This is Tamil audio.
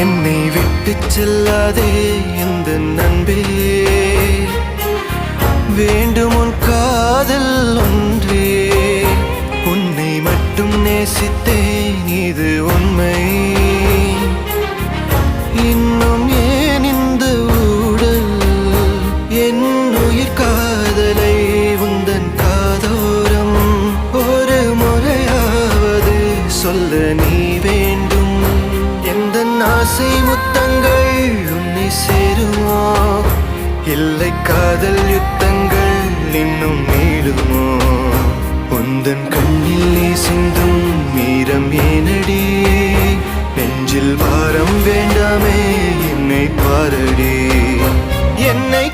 என்னை விட்டு செல்லாதே இந்த நண்பே, வேண்டும் உன் காதல் ஒன்றே. உன்னை மட்டும் நேசித்தேன் இது உண்மை. இன்னும் ஏன் இந்த ஊடல் என் உயிர் காதலை உந்தன் காதோரம் ஒரு முறையாவது சொல்ல நீ வேண்டும். எந்த ஆசை முத்தங்கள் உன்னை சேருமோ, இல்லை காதல் யுத்தங்கள் இன்னும் நீளுமோ. உந்தன் கண்ணில் நீ சிந்தும் மீரம் ஏனடி, நெஞ்சில் பாரம் வேண்டாமே என்னை பாரடி. என்னை